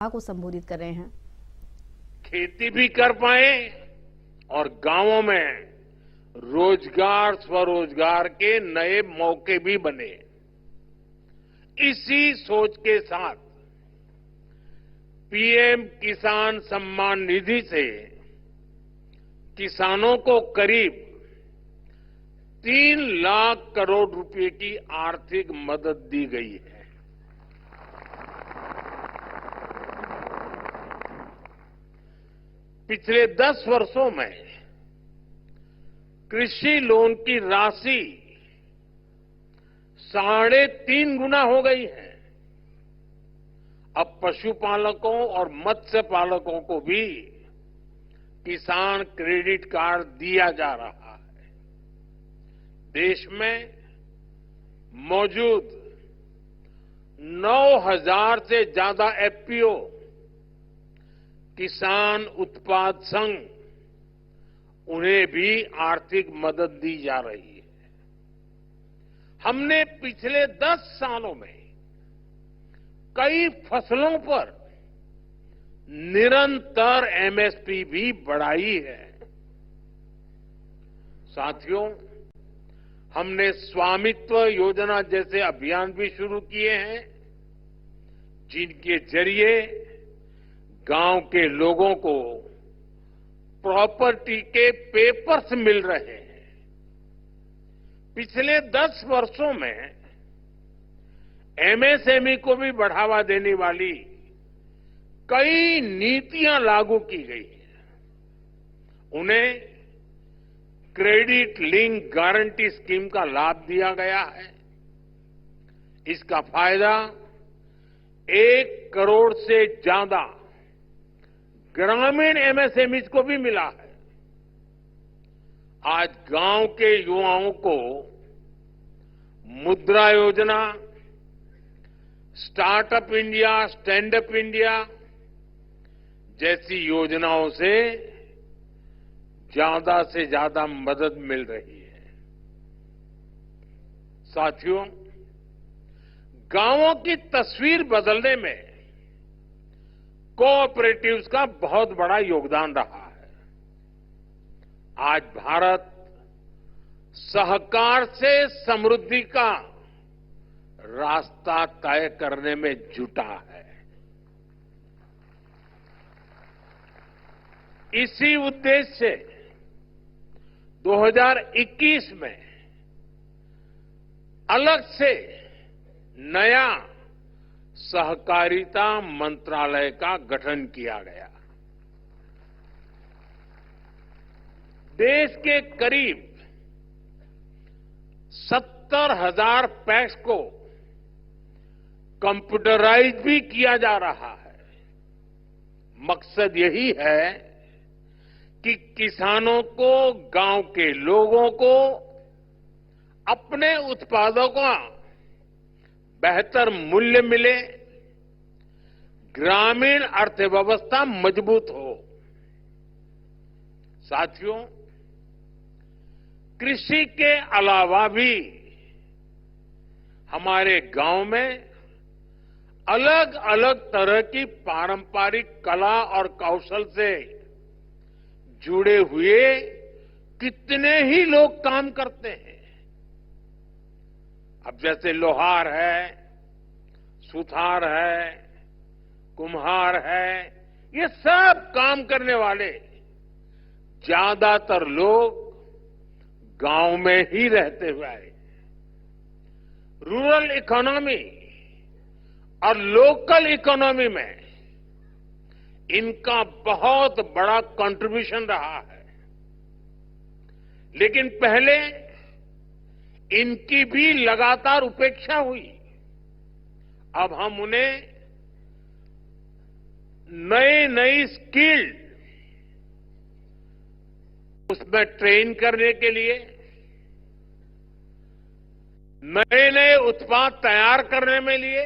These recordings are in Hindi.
को संबोधित कर रहे हैं। खेती भी कर पाए और गांवों में रोजगार स्वरोजगार के नए मौके भी बने। इसी सोच के साथ पीएम किसान सम्मान निधि से किसानों को करीब 3 लाख करोड़ रुपए की आर्थिक मदद दी गई है। पिछले 10 वर्षों में कृषि लोन की राशि 3.5 गुना हो गई है। अब पशुपालकों और मत्स्य पालकों को भी किसान क्रेडिट कार्ड दिया जा रहा है। देश में मौजूद 9,000 से ज्यादा एफपीओ किसान उत्पाद संघ, उन्हें भी आर्थिक मदद दी जा रही है। हमने पिछले 10 सालों में कई फसलों पर निरंतर एमएसपी भी बढ़ाई है। साथियों, हमने स्वामित्व योजना जैसे अभियान भी शुरू किए हैं, जिनके जरिए गांव के लोगों को प्रॉपर्टी के पेपर्स मिल रहे हैं। पिछले 10 वर्षों में एमएसएमई को भी बढ़ावा देने वाली कई नीतियां लागू की गई हैं। उन्हें क्रेडिट लिंक गारंटी स्कीम का लाभ दिया गया है। इसका फायदा 1 करोड़ से ज्यादा ग्रामीण एमएसएमई को भी मिला है। आज गांव के युवाओं को मुद्रा योजना, startup India, stand up India जैसी योजनाओं से ज्यादा मदद मिल रही है। साथियों, गांवों की तस्वीर बदलने में कोऑपरेटिव्स का बहुत बड़ा योगदान रहा है। आज भारत सहकार से समृद्धि का रास्ता तय करने में जुटा है। इसी उद्देश्य से 2021 में अलग से नया सहकारिता मंत्रालय का गठन किया गया। देश के करीब 70,000 पैक्स को कंप्यूटराइज भी किया जा रहा है। मकसद यही है कि किसानों को, गांव के लोगों को अपने उत्पादों का बेहतर मूल्य मिले, ग्रामीण अर्थव्यवस्था मजबूत हो। साथियों, कृषि के अलावा भी हमारे गांव में अलग अलग तरह की पारंपरिक कला और कौशल से जुड़े हुए कितने ही लोग काम करते हैं। अब जैसे लोहार है, सुथार है, कुम्हार है, ये सब काम करने वाले ज्यादातर लोग गांव में ही रहते हुए आए। रूरल इकोनॉमी और लोकल इकोनॉमी में इनका बहुत बड़ा कंट्रीब्यूशन रहा है। लेकिन पहले इनकी भी लगातार उपेक्षा हुई। अब हम उन्हें नई स्किल उसमें ट्रेन करने के लिए, नए उत्पाद तैयार करने में लिए,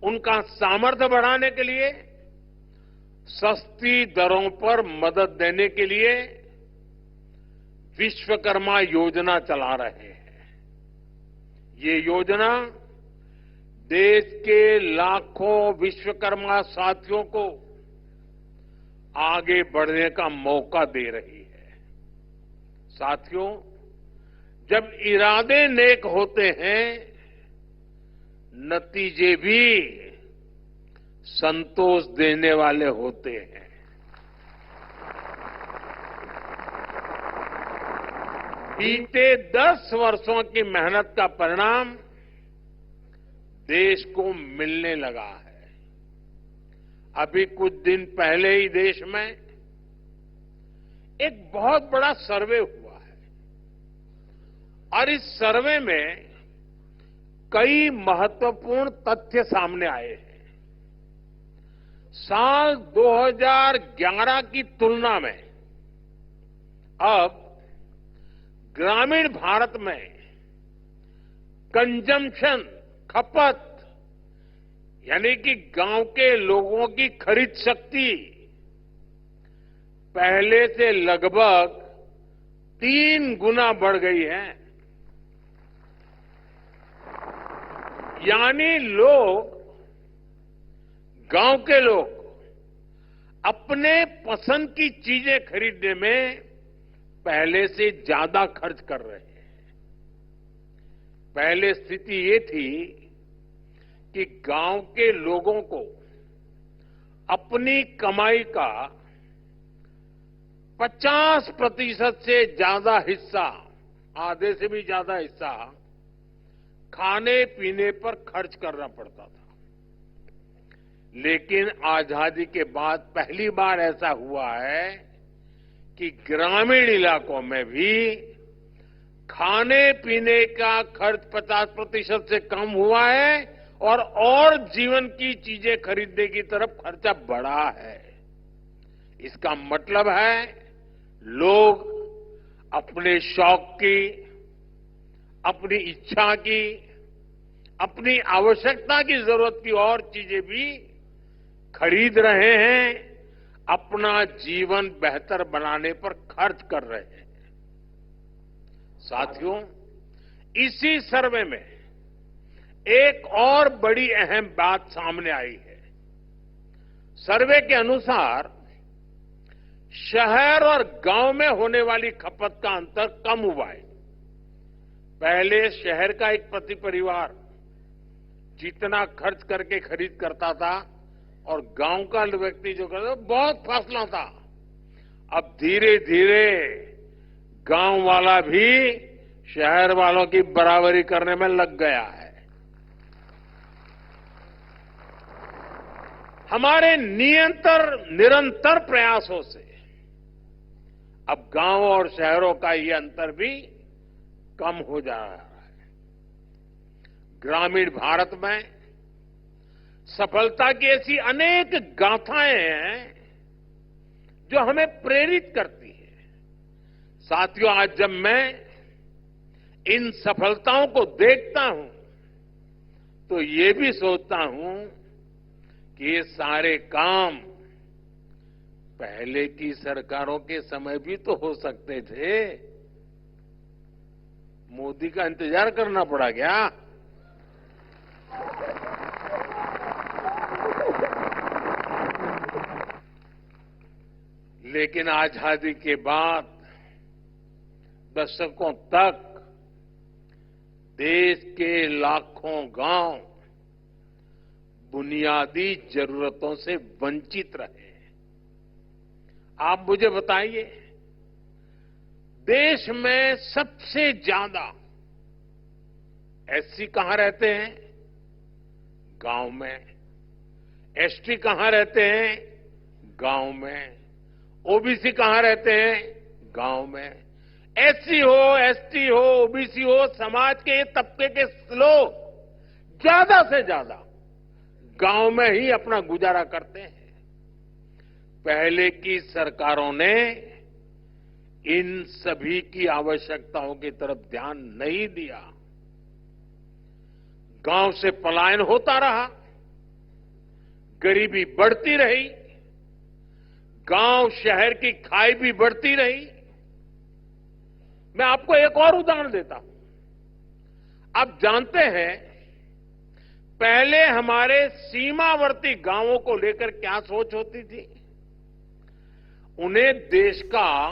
उनका सामर्थ्य बढ़ाने के लिए, सस्ती दरों पर मदद देने के लिए विश्वकर्मा योजना चला रहे हैं। ये योजना देश के लाखों विश्वकर्मा साथियों को आगे बढ़ने का मौका दे रही है। साथियों, जब इरादे नेक होते हैं, नतीजे भी संतोष देने वाले होते हैं। बीते 10 वर्षों की मेहनत का परिणाम देश को मिलने लगा है। अभी कुछ दिन पहले ही देश में एक बहुत बड़ा सर्वे हुआ है और इस सर्वे में कई महत्वपूर्ण तथ्य सामने आए हैं। साल 2011 की तुलना में अब ग्रामीण भारत में कंजम्पशन, खपत, यानी कि गांव के लोगों की खरीद शक्ति पहले से लगभग 3 गुना बढ़ गई है। यानी गांव के लोग अपने पसंद की चीजें खरीदने में पहले से ज्यादा खर्च कर रहे हैं। पहले स्थिति ये थी कि गांव के लोगों को अपनी कमाई का 50% से ज्यादा हिस्सा, आधे से भी ज्यादा हिस्सा खाने पीने पर खर्च करना पड़ता था। लेकिन आजादी के बाद पहली बार ऐसा हुआ है कि ग्रामीण इलाकों में भी खाने पीने का खर्च 50% से कम हुआ है और जीवन की चीजें खरीदने की तरफ खर्चा बढ़ा है। इसका मतलब है लोग अपने शौक की, अपनी इच्छा की, अपनी आवश्यकता की जरूरत की और चीजें भी खरीद रहे हैं, अपना जीवन बेहतर बनाने पर खर्च कर रहे हैं। साथियों, इसी सर्वे में एक और बड़ी अहम बात सामने आई है। सर्वे के अनुसार शहर और गांव में होने वाली खपत का अंतर कम हुआ है। पहले शहर का एक प्रति परिवार जितना खर्च करके खरीद करता था और गांव का व्यक्ति जो करता था, बहुत फासला था। अब धीरे धीरे गांव वाला भी शहर वालों की बराबरी करने में लग गया है। हमारे निरंतर प्रयासों से अब गांव और शहरों का ये अंतर भी कम हो जा रहा है। ग्रामीण भारत में सफलता की ऐसी अनेक गाथाएं हैं जो हमें प्रेरित करती है। साथियों, आज जब मैं इन सफलताओं को देखता हूं तो ये भी सोचता हूं कि ये सारे काम पहले की सरकारों के समय भी तो हो सकते थे। मोदी का इंतजार करना पड़ा क्या? लेकिन आजादी के बाद दशकों तक देश के लाखों गांव बुनियादी जरूरतों से वंचित रहे। आप मुझे बताइए, देश में सबसे ज्यादा एससी कहां रहते हैं? गांव में। एसटी कहां रहते हैं? गांव में। ओबीसी कहां रहते हैं? गांव में। एससी हो, एसटी हो, ओबीसी हो, समाज के तबके के लोग ज्यादा से ज्यादा गांव में ही अपना गुजारा करते हैं। पहले की सरकारों ने इन सभी की आवश्यकताओं की तरफ ध्यान नहीं दिया। गांव से पलायन होता रहा, गरीबी बढ़ती रही, गांव शहर की खाई भी बढ़ती रही। मैं आपको एक और उदाहरण देता हूं। आप जानते हैं, पहले हमारे सीमावर्ती गांवों को लेकर क्या सोच होती थी? उन्हें देश का